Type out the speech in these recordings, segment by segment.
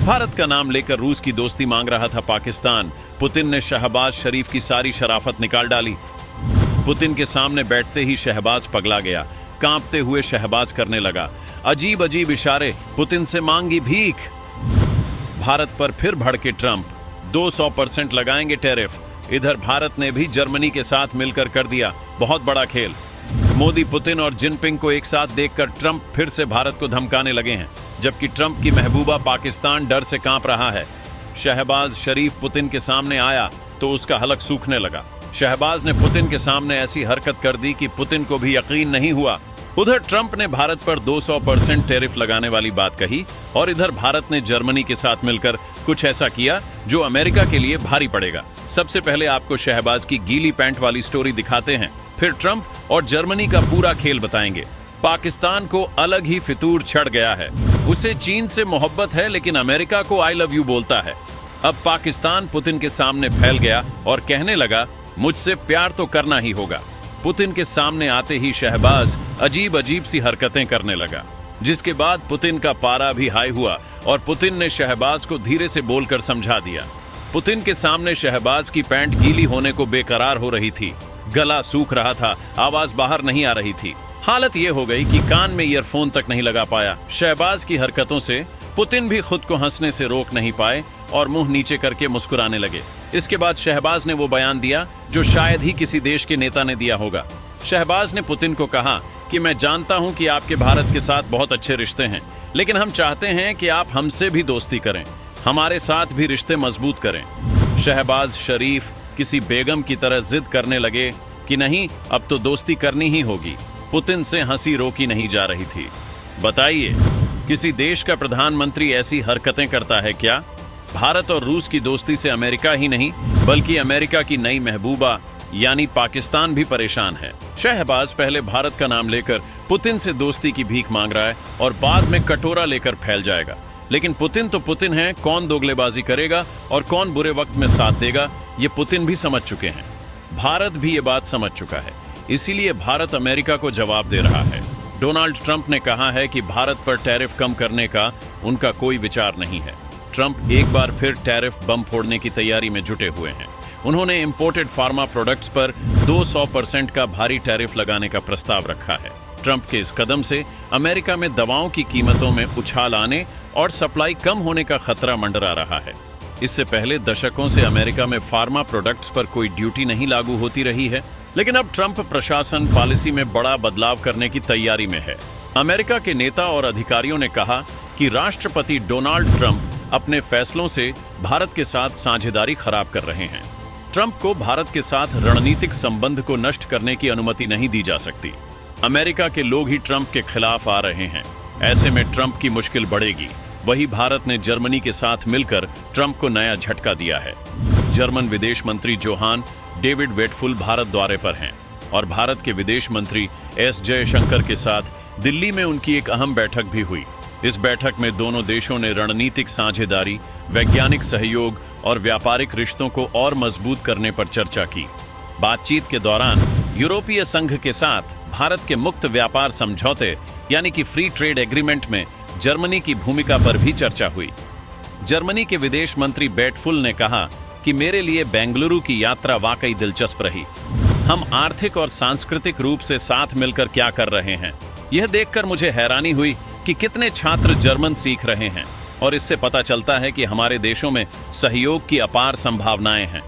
भारत का नाम लेकर रूस की दोस्ती मांग रहा था पाकिस्तान। पुतिन ने शहबाज शरीफ की सारी शराफत निकाल डाली। पुतिन के सामने बैठते ही शहबाज पगला गया। कांपते हुए शहबाज करने लगा अजीब अजीब इशारे, पुतिन से मांगी भीख। भारत पर फिर भड़के ट्रंप, 200% लगाएंगे टैरिफ। इधर भारत ने भी जर्मनी के साथ मिलकर कर दिया बहुत बड़ा खेल। मोदी, पुतिन और जिनपिंग को एक साथ देखकर ट्रंप फिर से भारत को धमकाने लगे हैं, जबकि ट्रंप की महबूबा पाकिस्तान डर से कांप रहा है। शहबाज शरीफ पुतिन के सामने आया तो उसका हलक सूखने लगा। शहबाज ने पुतिन के सामने ऐसी हरकत कर दी कि पुतिन को भी यकीन नहीं हुआ। उधर ट्रंप ने भारत पर 200% टैरिफ लगाने वाली बात कही और इधर भारत ने जर्मनी के साथ मिलकर कुछ ऐसा किया जो अमेरिका के लिए भारी पड़ेगा। सबसे पहले आपको शहबाज की गीली पैंट वाली स्टोरी दिखाते हैं, फिर ट्रंप और जर्मनी का पूरा खेल बताएंगे। पाकिस्तान को अलग ही फितूर चढ़ गया है। उसे चीन से मोहब्बत है लेकिन अमेरिका को आई लव यू बोलता है। अब पाकिस्तान पुतिन के सामने फैल गया और कहने लगा मुझसे प्यार तो करना ही होगा। पुतिन के सामने आते ही शहबाज अजीब अजीब सी हरकतें करने लगा, जिसके बाद पुतिन का पारा भी हाई हुआ और पुतिन ने शहबाज को धीरे से बोलकर समझा दिया। पुतिन के सामने शहबाज की पैंट गीली होने को बेकरार हो रही थी, गला सूख रहा था, आवाज बाहर नहीं आ रही थी। हालत यह हो गई कि कान में ईयरफोन तक नहीं लगा पाया। शहबाज की हरकतों से पुतिन भी खुद को हंसने से रोक नहीं पाए और मुंह नीचे करके मुस्कुराने लगे। इसके बाद शहबाज ने वो बयान दिया जो शायद ही किसी देश के नेता ने दिया होगा। शहबाज ने पुतिन को कहा कि मैं जानता हूं कि आपके भारत के साथ बहुत अच्छे रिश्ते हैं, लेकिन हम चाहते हैं कि आप हमसे भी दोस्ती करें, हमारे साथ भी रिश्ते मजबूत करें। शहबाज शरीफ किसी बेगम की तरह जिद करने लगे कि नहीं, अब तो दोस्ती करनी ही होगी। पुतिन से हंसी रोकी नहीं जा रही थी। बताइए, किसी देश का प्रधानमंत्री ऐसी हरकतें करता है क्या? भारत और रूस की दोस्ती से अमेरिका ही नहीं बल्कि अमेरिका की नई महबूबा यानी पाकिस्तान भी परेशान है। शहबाज पहले भारत का नाम लेकर पुतिन से दोस्ती की भीख मांग रहा है और बाद में कटोरा लेकर फैल जाएगा। लेकिन पुतिन तो पुतिन है, कौन दोगलेबाजी करेगा और कौन बुरे वक्त में साथ देगा, ये पुतिन भी समझ चुके हैं। भारत भी ये बात समझ चुका है, इसीलिए भारत अमेरिका को जवाब दे रहा है। डोनाल्ड ट्रंप ने कहा है कि भारत पर टैरिफ कम करने का उनका कोई विचार नहीं है। ट्रंप एक बार फिर टैरिफ बम फोड़ने की तैयारी में जुटे हुए हैं। उन्होंने इंपोर्टेड फार्मा प्रोडक्ट्स पर 200% का भारी टैरिफ लगाने का प्रस्ताव रखा है। ट्रंप के इस कदम से अमेरिका में दवाओं की कीमतों में उछाल आने और सप्लाई कम होने का खतरा मंडरा रहा है। इससे पहले दशकों से अमेरिका में फार्मा प्रोडक्ट्स पर कोई ड्यूटी नहीं लागू होती रही है, लेकिन अब ट्रंप प्रशासन पॉलिसी में बड़ा बदलाव करने की तैयारी में है। अमेरिका के नेता और अधिकारियों ने कहा कि राष्ट्रपति डोनाल्ड ट्रंप अपने फैसलों से भारत के साथ साझेदारी खराब कर रहे हैं। ट्रंप को भारत के साथ रणनीतिक संबंध को नष्ट करने की अनुमति नहीं दी जा सकती। अमेरिका के लोग ही ट्रंप के खिलाफ आ रहे हैं। ऐसे में ट्रंप की मुश्किल बढ़ेगी। वही भारत ने जर्मनी के साथ मिलकर ट्रंप को नया झटका दिया है। जर्मन विदेश मंत्री जोहान डेविड वेटफुल भारत दौरे पर हैं और भारत के विदेश मंत्री एस जयशंकर के साथ दिल्ली में उनकी एक अहम बैठक भी हुई। इस बैठक में दोनों देशों ने रणनीतिक साझेदारी, वैज्ञानिक सहयोग और व्यापारिक रिश्तों को और मजबूत करने पर चर्चा की। बातचीत के दौरान यूरोपीय संघ के साथ भारत के मुक्त व्यापार समझौते यानी कि फ्री ट्रेड एग्रीमेंट में जर्मनी की भूमिका पर भी चर्चा हुई। जर्मनी के विदेश मंत्री वेटफुल ने कहा कि मेरे लिए बेंगलुरु की यात्रा वाकई दिलचस्प रही। हम आर्थिक और सांस्कृतिक रूप से साथ मिलकर क्या कर रहे हैं, यह देखकर मुझे हैरानी हुई कि कितने छात्र जर्मन सीख रहे हैं और इससे पता चलता है कि हमारे देशों में सहयोग की अपार संभावनाएं हैं।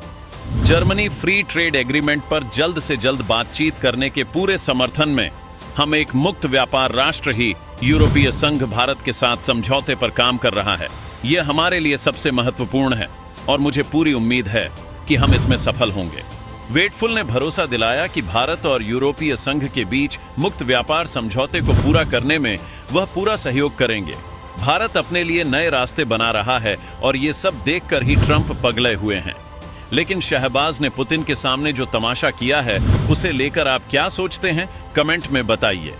जर्मनी फ्री ट्रेड एग्रीमेंट पर जल्द से जल्द बातचीत करने के पूरे समर्थन में हम एक मुक्त व्यापार राष्ट्र ही यूरोपीय संघ भारत के साथ समझौते पर काम कर रहा है। यह हमारे लिए सबसे महत्वपूर्ण है और मुझे पूरी उम्मीद है कि हम इसमें सफल होंगे। वेटफुल ने भरोसा दिलाया कि भारत और यूरोपीय संघ के बीच मुक्त व्यापार समझौते को पूरा करने में वह पूरा सहयोग करेंगे। भारत अपने लिए नए रास्ते बना रहा है और ये सब देखकर ही ट्रंप पगले हुए हैं। लेकिन शहबाज ने पुतिन के सामने जो तमाशा किया है उसे लेकर आप क्या सोचते हैं, कमेंट में बताइए।